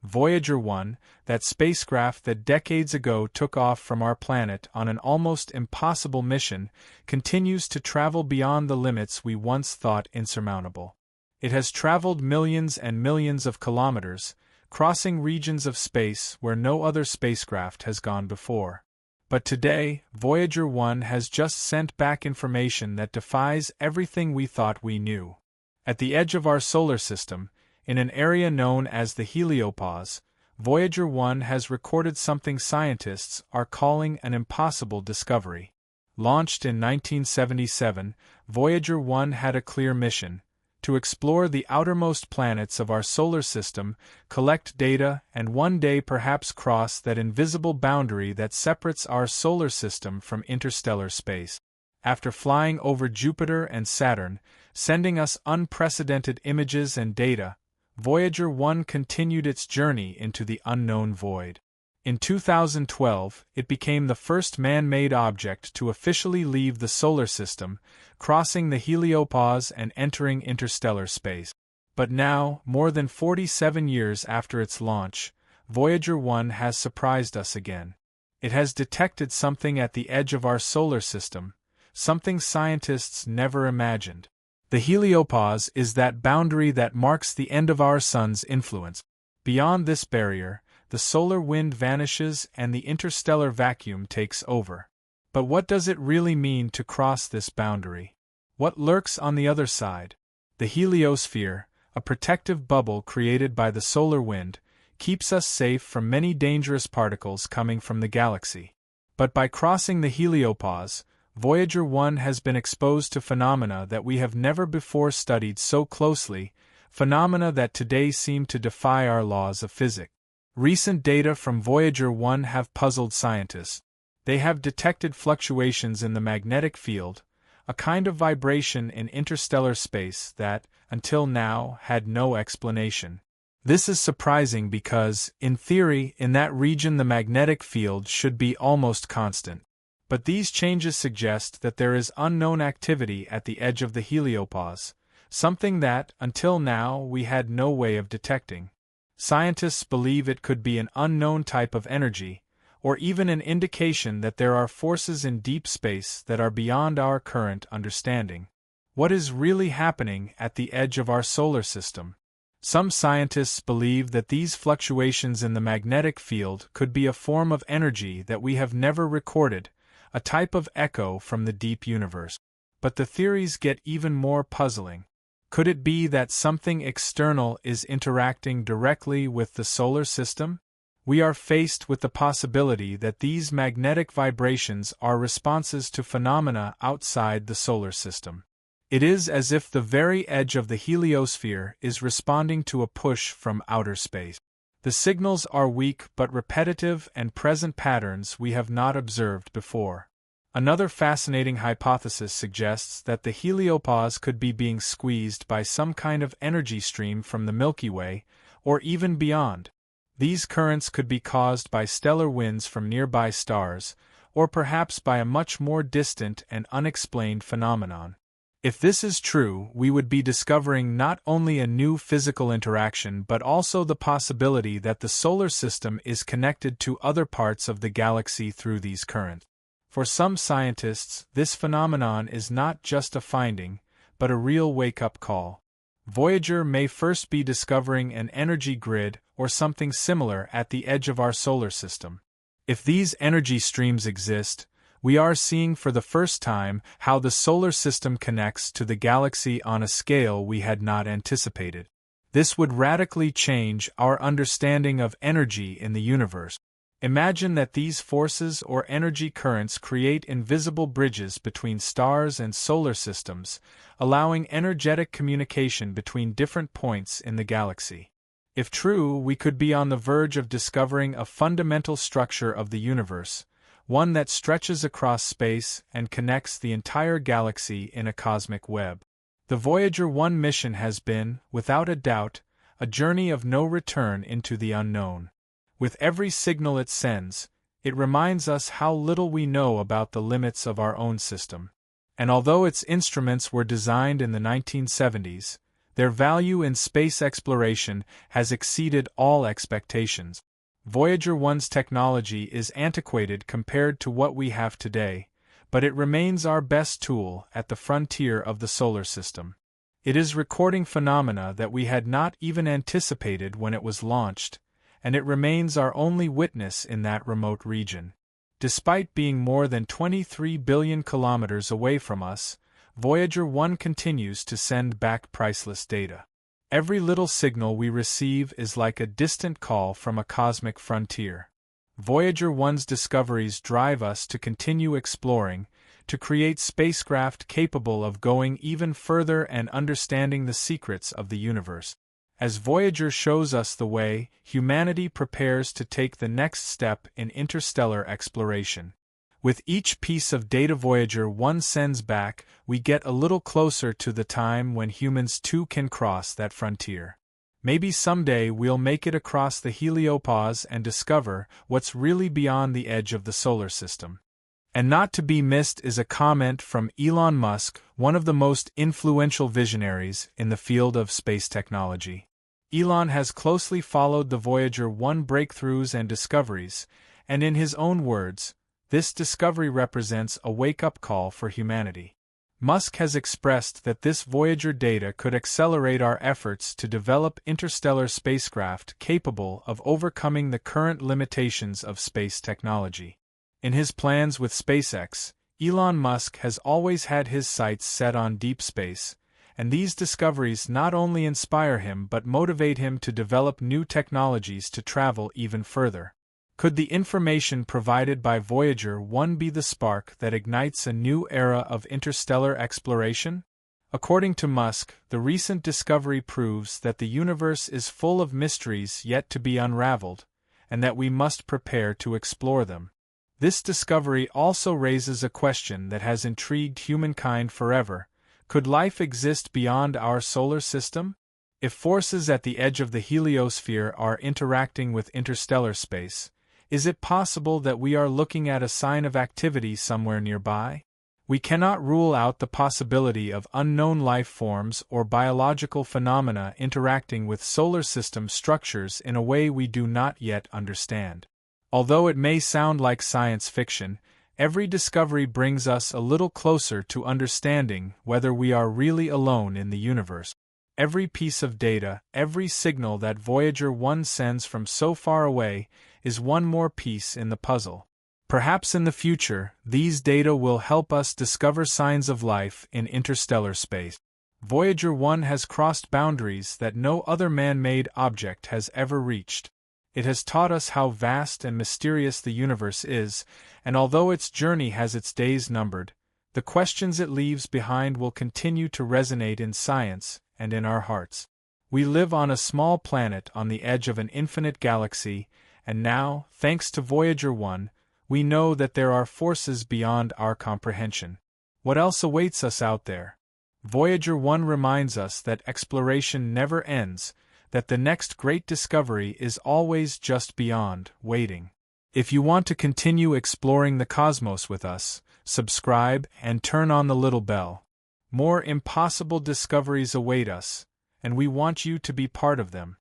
Voyager 1, that spacecraft that decades ago took off from our planet on an almost impossible mission, continues to travel beyond the limits we once thought insurmountable. It has traveled millions and millions of kilometers, crossing regions of space where no other spacecraft has gone before. But today, Voyager 1 has just sent back information that defies everything we thought we knew. At the edge of our solar system, in an area known as the heliopause, Voyager 1 has recorded something scientists are calling an impossible discovery. Launched in 1977, Voyager 1 had a clear mission: to explore the outermost planets of our solar system, collect data, and one day perhaps cross that invisible boundary that separates our solar system from interstellar space. After flying over Jupiter and Saturn, sending us unprecedented images and data, Voyager 1 continued its journey into the unknown void. In 2012, it became the first man-made object to officially leave the solar system, crossing the heliopause and entering interstellar space. But now, more than 47 years after its launch, Voyager 1 has surprised us again. It has detected something at the edge of our solar system, something scientists never imagined. The heliopause is that boundary that marks the end of our Sun's influence. Beyond this barrier, the solar wind vanishes and the interstellar vacuum takes over. But what does it really mean to cross this boundary? What lurks on the other side? The heliosphere, a protective bubble created by the solar wind, keeps us safe from many dangerous particles coming from the galaxy. But by crossing the heliopause, Voyager 1 has been exposed to phenomena that we have never before studied so closely, phenomena that today seem to defy our laws of physics. Recent data from Voyager 1 have puzzled scientists. They have detected fluctuations in the magnetic field, a kind of vibration in interstellar space that, until now, had no explanation. This is surprising because, in theory, in that region the magnetic field should be almost constant. But these changes suggest that there is unknown activity at the edge of the heliopause, something that, until now, we had no way of detecting. Scientists believe it could be an unknown type of energy, or even an indication that there are forces in deep space that are beyond our current understanding. What is really happening at the edge of our solar system? Some scientists believe that these fluctuations in the magnetic field could be a form of energy that we have never recorded, a type of echo from the deep universe. But the theories get even more puzzling. Could it be that something external is interacting directly with the solar system? We are faced with the possibility that these magnetic vibrations are responses to phenomena outside the solar system. It is as if the very edge of the heliosphere is responding to a push from outer space. The signals are weak but repetitive and present patterns we have not observed before. Another fascinating hypothesis suggests that the heliopause could be being squeezed by some kind of energy stream from the Milky Way, or even beyond. These currents could be caused by stellar winds from nearby stars, or perhaps by a much more distant and unexplained phenomenon. If this is true, we would be discovering not only a new physical interaction but also the possibility that the solar system is connected to other parts of the galaxy through these currents. For some scientists, this phenomenon is not just a finding, but a real wake-up call. Voyager may first be discovering an energy grid or something similar at the edge of our solar system. If these energy streams exist, we are seeing for the first time how the solar system connects to the galaxy on a scale we had not anticipated. This would radically change our understanding of energy in the universe. Imagine that these forces or energy currents create invisible bridges between stars and solar systems, allowing energetic communication between different points in the galaxy. If true, we could be on the verge of discovering a fundamental structure of the universe, one that stretches across space and connects the entire galaxy in a cosmic web. The Voyager 1 mission has been, without a doubt, a journey of no return into the unknown. With every signal it sends, it reminds us how little we know about the limits of our own system. And although its instruments were designed in the 1970s, Their value in space exploration has exceeded all expectations. Voyager 1's technology is antiquated compared to what we have today, but it remains our best tool at the frontier of the solar system. It is recording phenomena that we had not even anticipated when it was launched, and it remains our only witness in that remote region. Despite being more than 23 billion kilometers away from us, Voyager 1 continues to send back priceless data. Every little signal we receive is like a distant call from a cosmic frontier. Voyager 1's discoveries drive us to continue exploring, to create spacecraft capable of going even further and understanding the secrets of the universe. As Voyager shows us the way, humanity prepares to take the next step in interstellar exploration. With each piece of data Voyager 1 sends back, we get a little closer to the time when humans too can cross that frontier. Maybe someday we'll make it across the heliopause and discover what's really beyond the edge of the solar system. And not to be missed is a comment from Elon Musk, one of the most influential visionaries in the field of space technology. Elon has closely followed the Voyager 1 breakthroughs and discoveries, and in his own words, this discovery represents a wake-up call for humanity. Musk has expressed that this Voyager data could accelerate our efforts to develop interstellar spacecraft capable of overcoming the current limitations of space technology. In his plans with SpaceX, Elon Musk has always had his sights set on deep space, and these discoveries not only inspire him but motivate him to develop new technologies to travel even further. Could the information provided by Voyager 1 be the spark that ignites a new era of interstellar exploration? According to Musk, the recent discovery proves that the universe is full of mysteries yet to be unraveled, and that we must prepare to explore them. This discovery also raises a question that has intrigued humankind forever. Could life exist beyond our solar system? If forces at the edge of the heliosphere are interacting with interstellar space, is it possible that we are looking at a sign of activity somewhere nearby? We cannot rule out the possibility of unknown life forms or biological phenomena interacting with solar system structures in a way we do not yet understand. Although it may sound like science fiction, every discovery brings us a little closer to understanding whether we are really alone in the universe. Every piece of data, every signal that Voyager 1 sends from so far away, is one more piece in the puzzle. Perhaps in the future, these data will help us discover signs of life in interstellar space. Voyager 1 has crossed boundaries that no other man-made object has ever reached. It has taught us how vast and mysterious the universe is, and although its journey has its days numbered, the questions it leaves behind will continue to resonate in science and in our hearts. We live on a small planet on the edge of an infinite galaxy, and now, thanks to Voyager 1, we know that there are forces beyond our comprehension. What else awaits us out there? Voyager 1 reminds us that exploration never ends, that the next great discovery is always just beyond, waiting. If you want to continue exploring the cosmos with us, subscribe and turn on the little bell. More impossible discoveries await us, and we want you to be part of them.